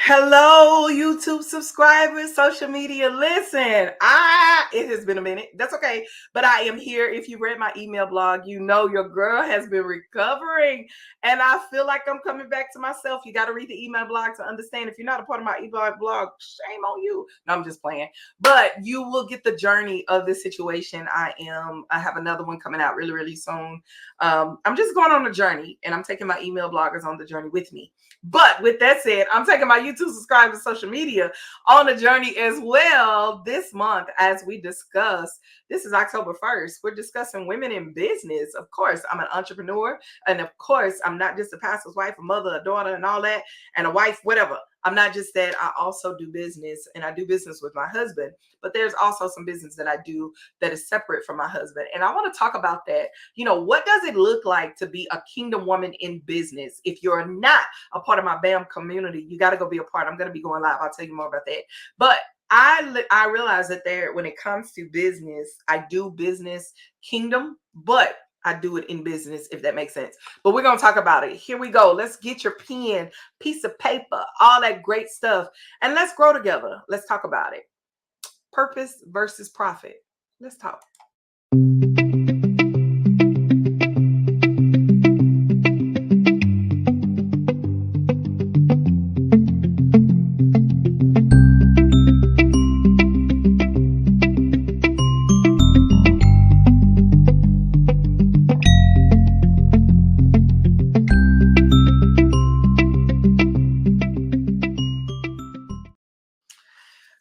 Hello, YouTube subscribers, social media. Listen, it has been a minute. That's okay. But I am here. If you read my email blog, you know your girl has been recovering. And I feel like I'm coming back to myself. You got to read the email blog to understand. If you're not a part of my email blog, shame on you. No, I'm just playing. But you will get the journey of this situation. I have another one coming out really, really soon. I'm just going on a journey, and I'm taking my email bloggers on the journey with me. But with that said, I'm taking my YouTube subscribers, social media on a journey as well this month as we discuss. This is October 1st. We're discussing women in business. Of course, I'm an entrepreneur. And of course, I'm not just a pastor's wife, a mother, a daughter, and all that, and a wife, whatever. I'm not just that. I also do business, and I do business with my husband. But there's also some business that I do that is separate from my husband. And I want to talk about that. What does it look like to be a kingdom woman in business? If you're not a part of my BAM community, you got to go be a part. I'm going to be going live. I'll tell you more about that. But I realize that when it comes to business, I do business kingdom, but I do it in business, if that makes sense. But we're going to talk about it. Here we go. Let's get your pen, piece of paper, all that great stuff. And let's grow together. Let's talk about it. Purpose versus profit. Let's talk.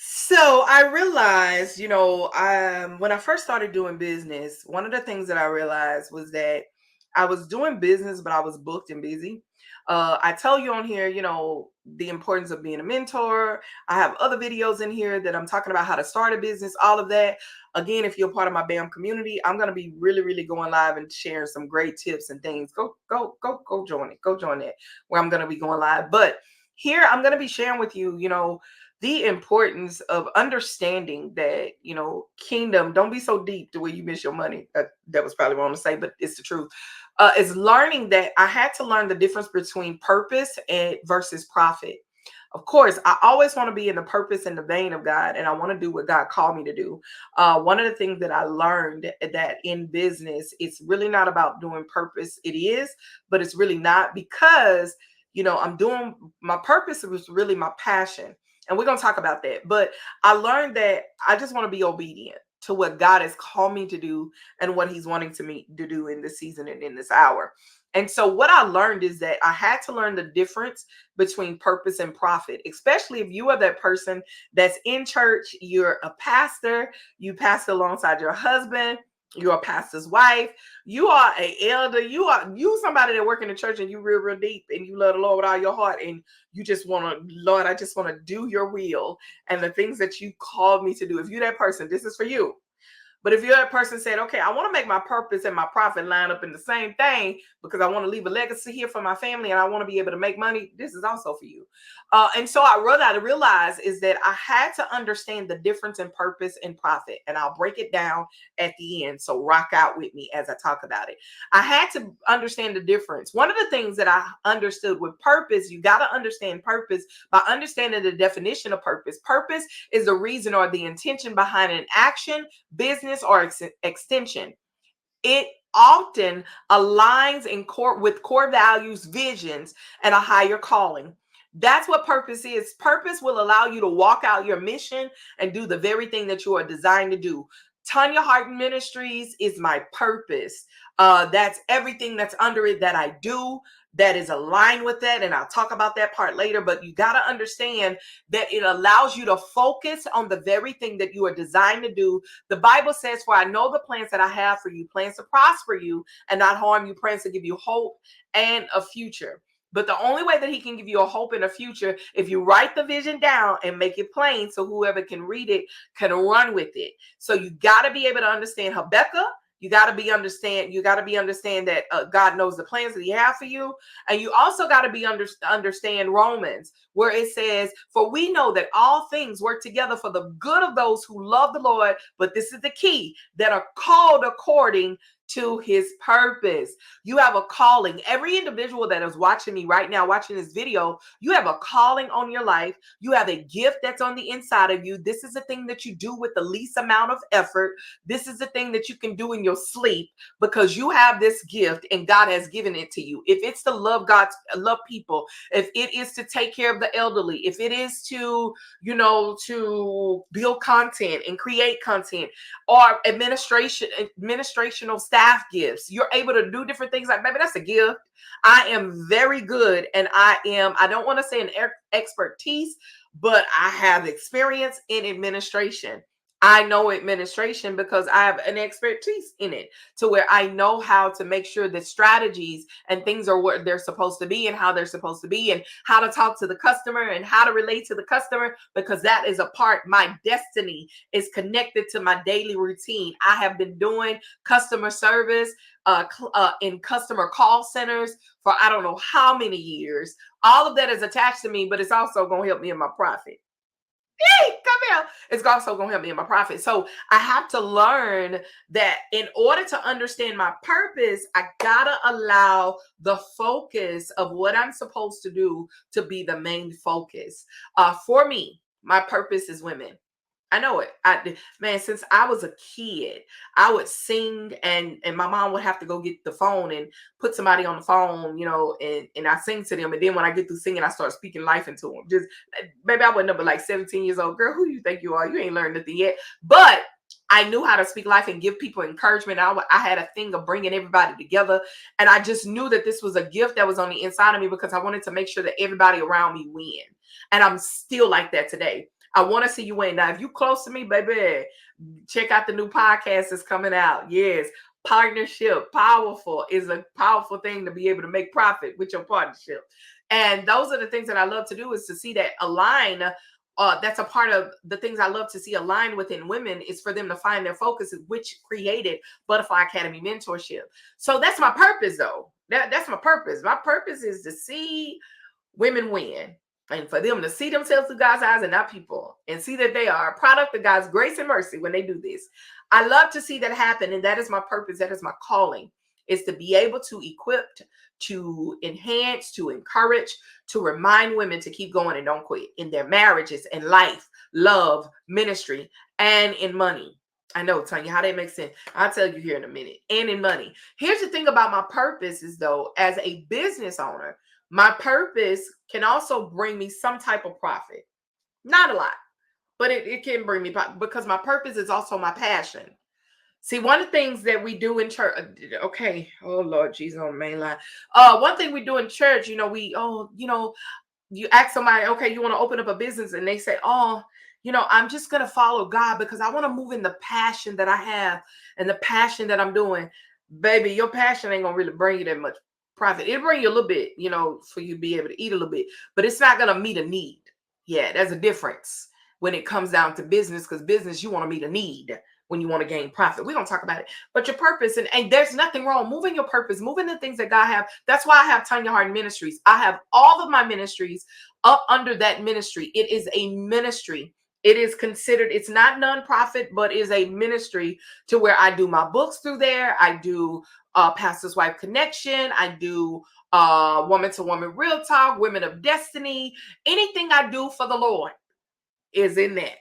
So I realized, when I first started doing business, one of the things that I realized was that I was doing business, but I was booked and busy. I tell you on here, the importance of being a mentor. I have other videos in here that I'm talking about how to start a business, all of that. Again, if you're part of my BAM community, I'm going to be really, really going live and sharing some great tips and things. Go join it. Go join it where I'm going to be going live. But here I'm going to be sharing with you, the importance of understanding that, kingdom, don't be so deep to where you miss your money. That was probably wrong to say, but it's the truth. Is learning that I had to learn the difference between purpose and versus profit. Of course, I always want to be in the purpose and the vein of God, and I want to do what God called me to do. One of the things that I learned that in business, it's really not about doing purpose. It is, but it's really not, because, I'm doing my purpose was really my passion. And we're going to talk about that. But I learned that I just want to be obedient to what God has called me to do and what he's wanting to do in this season and in this hour. And so what I learned is that I had to learn the difference between purpose and profit, especially if you are that person that's in church, you're a pastor, you pastor alongside your husband, you're a pastor's wife, you are an elder, you somebody that work in the church, and you real deep, and you love the Lord with all your heart, and you just want to, Lord, I just want to do your will and the things that you called me to do. If you're that person, this is for you. But if you're that person said, okay, I want to make my purpose and my profit line up in the same thing because I want to leave a legacy here for my family and I want to be able to make money, this is also for you. And so I realized is that I had to understand the difference in purpose and profit. And I'll break it down at the end. So rock out with me as I talk about it. I had to understand the difference. One of the things that I understood with purpose, you got to understand purpose by understanding the definition of purpose. Purpose is the reason or the intention behind an action, business, or extension. It often aligns with core values, visions, and a higher calling. That's what purpose is. Purpose will allow you to walk out your mission and do the very thing that you are designed to do. Tonya Harden Ministries is my purpose. That's everything that's under it that I do that is aligned with that. And I'll talk about that part later. But you got to understand that it allows you to focus on the very thing that you are designed to do. The Bible says, for I know the plans that I have for you, plans to prosper you and not harm you, plans to give you hope and a future. But the only way that he can give you a hope in a future, if you write the vision down and make it plain so whoever can read it can run with it. So you got to be able to understand Habakkuk. You got to understand that God knows the plans that he has for you. And you also got to understand Romans, where it says, for we know that all things work together for the good of those who love the Lord. But this is the key, that are called according to his purpose. You have a calling. Every individual that is watching me right now, watching this video, you have a calling on your life. You have a gift that's on the inside of you. This is the thing that you do with the least amount of effort. This is the thing that you can do in your sleep because you have this gift and God has given it to you. If it's to love God, love people, if it is to take care of the elderly, if it is to, to build content and create content, or administrational staff gifts, you're able to do different things. Like, baby, that's a gift. I am very good, and I don't want to say an expertise, but I have experience in administration. I know administration because I have an expertise in it, to where I know how to make sure that strategies and things are what they're supposed to be and how they're supposed to be, and how to talk to the customer and how to relate to the customer, because that is a part. My destiny is connected to my daily routine. I have been doing customer service in customer call centers for I don't know how many years. All of that is attached to me, but it's also going to help me in my profit. Hey, come here. It's also going to help me in my profit. So I have to learn that in order to understand my purpose, I got to allow the focus of what I'm supposed to do to be the main focus. For me, my purpose is women. I know it. Man, since I was a kid, I would sing, and my mom would have to go get the phone and put somebody on the phone, and I sing to them. And then when I get through singing, I start speaking life into them. Just, maybe I wasn't up but like 17 years old. Girl, who do you think you are? You ain't learned nothing yet. But I knew how to speak life and give people encouragement. I had a thing of bringing everybody together. And I just knew that this was a gift that was on the inside of me, because I wanted to make sure that everybody around me win. And I'm still like that today. I want to see you win. Now, if you close to me, baby, check out the new podcast that's coming out. Yes, partnership, powerful, is a powerful thing to be able to make profit with your partnership. And those are the things that I love to do, is to see that align. That's a part of the things I love to see align within women, is for them to find their focus, which created Butterfly Academy Mentorship. So that's my purpose, though. That's my purpose. My purpose is to see women win, and for them to see themselves through God's eyes and not people, and see that they are a product of God's grace and mercy when they do this. I love to see that happen. And that is my purpose. That is my calling, is to be able to equip, to enhance, to encourage, to remind women to keep going and don't quit in their marriages and life, love, ministry, and in money. I know, Tonya, how that makes sense. I'll tell you here in a minute. And in money. Here's the thing about my purpose is, though, as a business owner, my purpose can also bring me some type of profit. Not a lot, but it can bring me, because my purpose is also my passion. See, one of the things that we do in church, okay, oh Lord Jesus, on the main line. One thing we do in church, you ask somebody, okay, you want to open up a business, and they say, oh, I'm just going to follow God because I want to move in the passion that I have and the passion that I'm doing. Baby, your passion ain't going to really bring you that much profit. It'll bring you a little bit, for you to be able to eat a little bit, but it's not going to meet a need. Yeah, there's a difference when it comes down to business, because business, you want to meet a need when you want to gain profit. We're going to talk about it. But your purpose, and there's nothing wrong moving your purpose, moving the things that God have. That's why I have Tonya Harden Ministries. I have all of my ministries up under that ministry. It is a ministry. It is considered, it's not nonprofit, but is a ministry, to where I do my books through there. I do Pastor's Wife Connection. I do Woman to Woman Real Talk, Women of Destiny. Anything I do for the Lord is in that,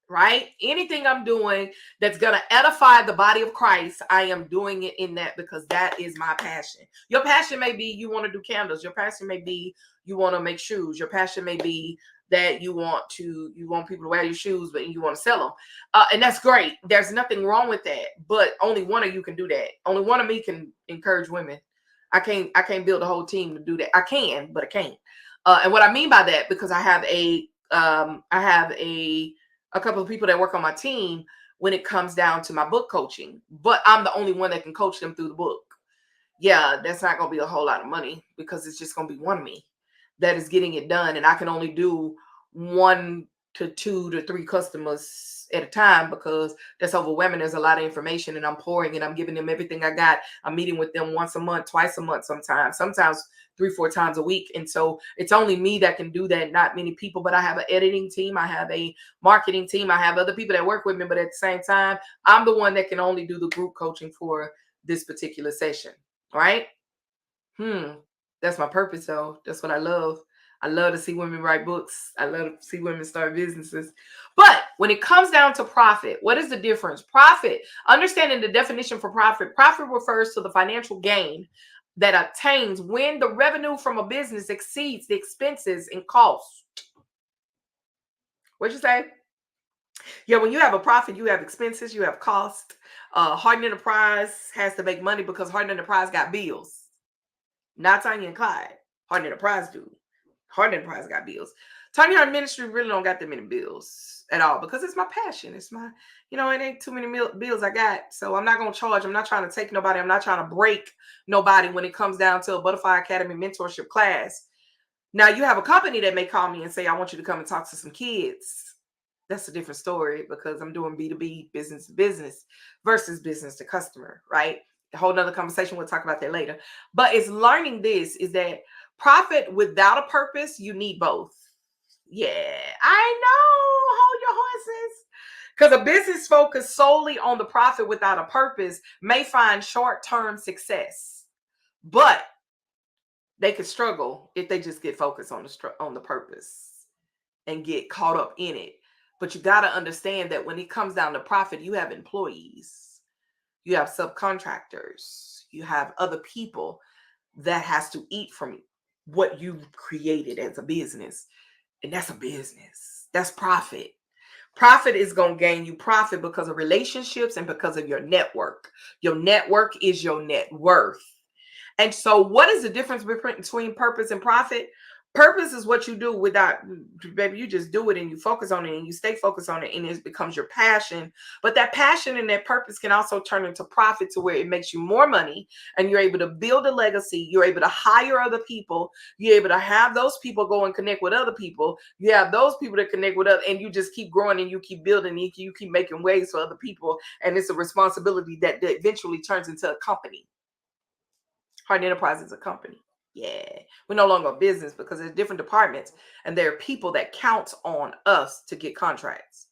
right? Anything I'm doing that's going to edify the body of Christ, I am doing it in that, because that is my passion. Your passion may be you want to do candles. Your passion may be you want to make shoes. Your passion may be that you want people to wear your shoes, but you want to sell them. And that's great. There's nothing wrong with that, but only one of you can do that. Only one of me can encourage women. I can't build a whole team to do that. I can, but I can't. And what I mean by that, because I have a couple of people that work on my team when it comes down to my book coaching, but I'm the only one that can coach them through the book. Yeah, that's not going to be a whole lot of money, because it's just going to be one of me that is getting it done. And I can only do 1 to 2 to 3 customers at a time, because that's overwhelming. There's a lot of information, and I'm pouring, and I'm giving them everything I got. I'm meeting with them once a month, twice a month, sometimes 3-4 times a week. And so it's only me that can do that, not many people. But I have an editing team, I have a marketing team, I have other people that work with me, but at the same time, I'm the one that can only do the group coaching for this particular session, right? That's my purpose, though. That's what I love. I love to see women write books. I love to see women start businesses. But when it comes down to profit, what is the difference? Profit, understanding the definition for profit, profit refers to the financial gain that obtains when the revenue from a business exceeds the expenses and costs. What'd you say? Yeah, when you have a profit, you have expenses, you have cost. Harden Enterprise has to make money because Harden Enterprise got bills. Not Tonya and Clyde. Harden Enterprise do. Harden Enterprise got bills. Tonya Harden Ministries really don't got that many bills at all because it's my passion. It's my, it ain't too many bills I got. So I'm not going to charge. I'm not trying to take nobody. I'm not trying to break nobody when it comes down to a Butterfly Academy mentorship class. Now, you have a company that may call me and say, I want you to come and talk to some kids. That's a different story because I'm doing B2B, business to business versus business to customer, right? A whole nother conversation. We'll talk about that later. But it's learning this is that profit without a purpose, you need both. Yeah, I know. Hold your horses. Because a business focused solely on the profit without a purpose may find short-term success, but they could struggle if they just get focused on the purpose and get caught up in it. But you got to understand that when it comes down to profit, you have employees, you have subcontractors, you have other people that has to eat from what you've created as a business. And that's a business. That's profit. Profit is going to gain you profit because of relationships and because of your network. Your network is your net worth. And so what is the difference between purpose and profit? Purpose is what you do without, baby, you just do it and you focus on it and you stay focused on it and it becomes your passion. But that passion and that purpose can also turn into profit to where it makes you more money and you're able to build a legacy. You're able to hire other people. You're able to have those people go and connect with other people. You have those people that connect with others and you just keep growing and you keep building and you keep making ways for other people. And it's a responsibility that eventually turns into a company. Harden Enterprise is a company. Yeah, we're no longer a business because there's different departments and there are people that count on us to get contracts.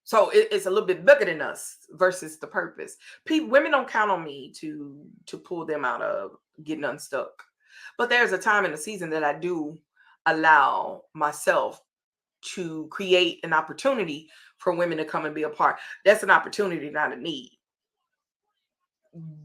So it's a little bit bigger than us versus the purpose. Women don't count on me to pull them out of getting unstuck. But there's a time in the season that I do allow myself to create an opportunity for women to come and be a part. That's an opportunity, not a need.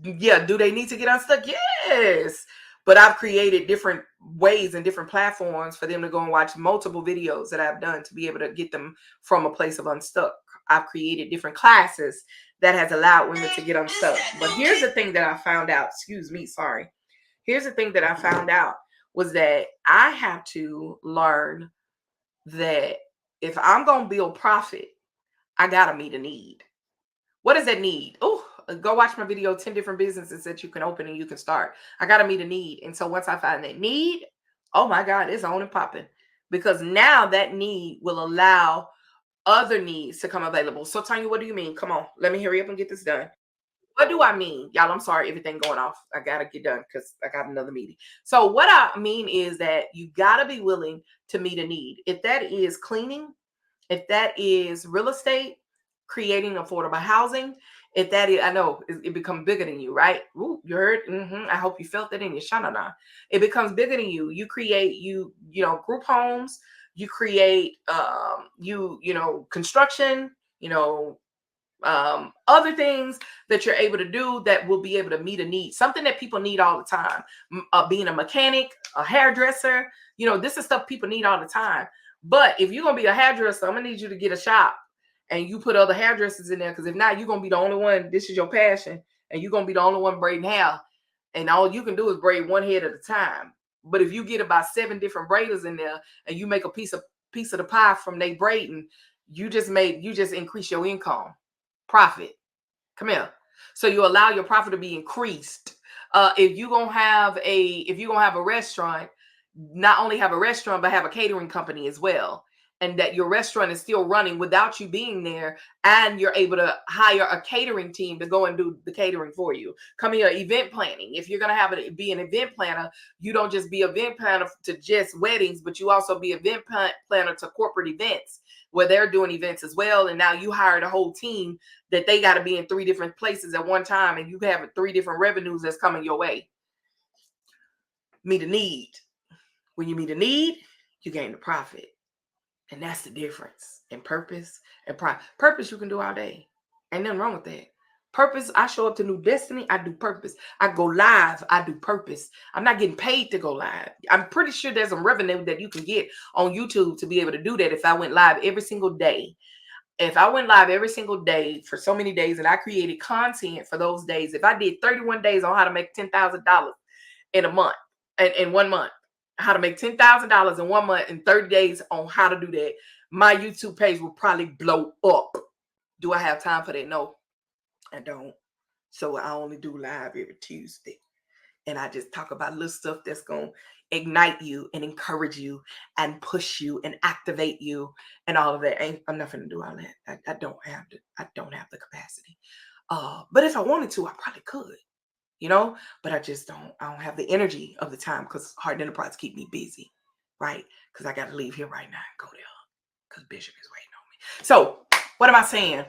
Yeah, do they need to get unstuck? Yes. But I've created different ways and different platforms for them to go and watch multiple videos that I've done to be able to get them from a place of unstuck. I've created different classes that has allowed women to get unstuck. But here's the thing that I found out. Here's the thing that I found out was that I have to learn that if I'm going to build profit, I got to meet a need. What does that need? Oh, go watch my video, 10 different businesses that you can open and you can start. I got to meet a need. And so once I find that need, oh my God, it's on and popping. Because now that need will allow other needs to come available. So Tonya, what do you mean? Come on, let me hurry up and get this done. What do I mean? Y'all, I'm sorry, everything going off. I got to get done because I got another meeting. So what I mean is that you got to be willing to meet a need. If that is cleaning, if that is real estate, creating affordable housing, if that is, I know it becomes bigger than you, right? Ooh, you heard? I hope you felt that in your shanana. It becomes bigger than you. You create, group homes. You create, construction. Other things that you're able to do that will be able to meet a need. Something that people need all the time. Being a mechanic, a hairdresser. This is stuff people need all the time. But if you're gonna be a hairdresser, I'm gonna need you to get a shop. And you put other hairdressers in there because if not, you're going to be the only one. This is your passion. And you're going to be the only one braiding hair. And all you can do is braid one head at a time. But if you get about 7 different braiders in there and you make a piece of the pie from they braiding, you just increase your income. Profit. Come here. So you allow your profit to be increased. If you're going to have a restaurant, not only have a restaurant, but have a catering company as well. and that your restaurant is still running without you being there, and you're able to hire a catering team to go and do the catering for you. Come here, event planning. If you're going to have it be an event planner, you don't just be event planner to just weddings, but you also be event planner to corporate events where they're doing events as well. And now you hired a whole team that they got to be in 3 different places at one time, and you have 3 different revenues that's coming your way. Meet a need. When you meet a need, you gain the profit. And that's the difference in purpose and pride. Purpose you can do all day. Ain't nothing wrong with that. Purpose, I show up to New Destiny, I do purpose. I go live, I do purpose. I'm not getting paid to go live. I'm pretty sure there's some revenue that you can get on YouTube to be able to do that if I went live every single day. If I went live every single day for so many days and I created content for those days, if I did 31 days on how to make $10,000 in a month, in 1 month, how to make $10,000 in 1 month, in 30 days on how to do that, my YouTube page will probably blow up. Do I have time for that? No, I don't. So I only do live every Tuesday. And I just talk about little stuff that's going to ignite you and encourage you and push you and activate you and all of that. I'm nothing to do all that. I don't have the capacity. But if I wanted to, I probably could. But I don't have the energy of the time because Harden Enterprise keep me busy, right? Because I got to leave here right now and go there because Bishop is waiting on me. So what am I saying?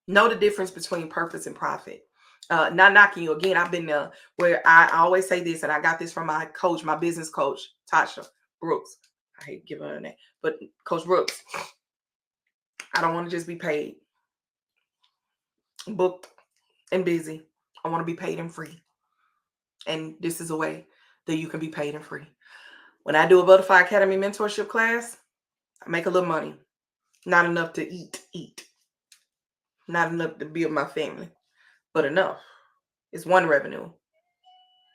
Know the difference between purpose and profit. Not knocking you again. I've been where I always say this, and I got this from my coach, my business coach, Tasha Brooks. I hate giving her that, but Coach Brooks, I don't want to just be paid, booked, and busy. I want to be paid and free. And this is a way that you can be paid and free. When I do a Butterfly Academy mentorship class, I make a little money. Not enough to eat. Not enough to build my family, but enough. It's one revenue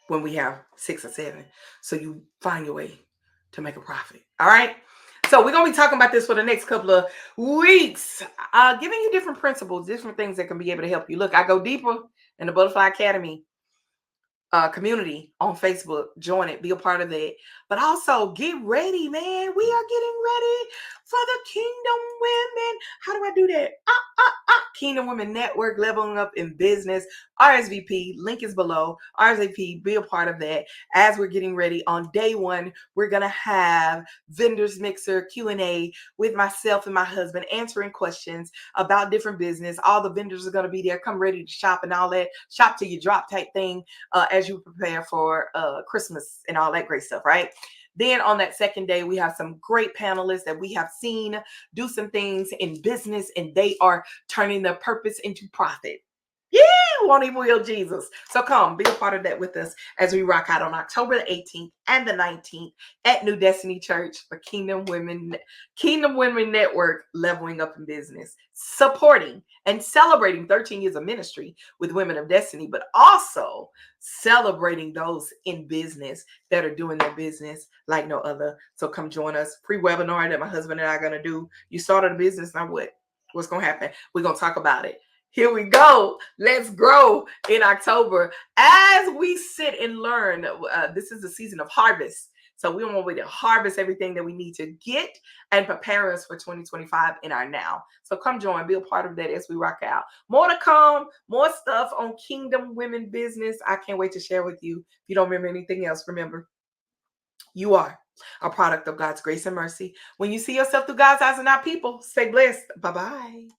when we have 6 or 7. So you find your way to make a profit. All right. So we're going to be talking about this for the next couple of weeks, giving you different principles, different things that can be able to help you. Look, I go deeper in the Butterfly Academy community on Facebook. Join it, be a part of that. But also get ready, man. We are getting ready for the Kingdom Women. How do I do that? Kingdom Women Network, Leveling Up in Business, RSVP, link is below. RSVP, be a part of that. As we're getting ready on day 1, we're going to have vendors mixer Q&A with myself and my husband answering questions about different business. All the vendors are going to be there. Come ready to shop and all that. Shop till you drop type thing as you prepare for Christmas and all that great stuff, right? Then on that second day, we have some great panelists that we have seen do some things in business, and they are turning their purpose into profit. Yeah, won't he will, Jesus. So come be a part of that with us as we rock out on October the 18th and the 19th at New Destiny Church for Kingdom Women Network, Leveling Up in Business, supporting and celebrating 13 years of ministry with Women of Destiny, but also celebrating those in business that are doing their business like no other. So come join us. Free webinar that my husband and I are going to do. You started a business, now what? What's going to happen? We're going to talk about it. Here we go. Let's grow in October as we sit and learn. This is the season of harvest. So we want to harvest everything that we need to get and prepare us for 2025 in our now. So come join, be a part of that as we rock out. More to come, more stuff on Kingdom Women Business. I can't wait to share with you. If you don't remember anything else, remember, you are a product of God's grace and mercy. When you see yourself through God's eyes and not people, stay blessed. Bye-bye.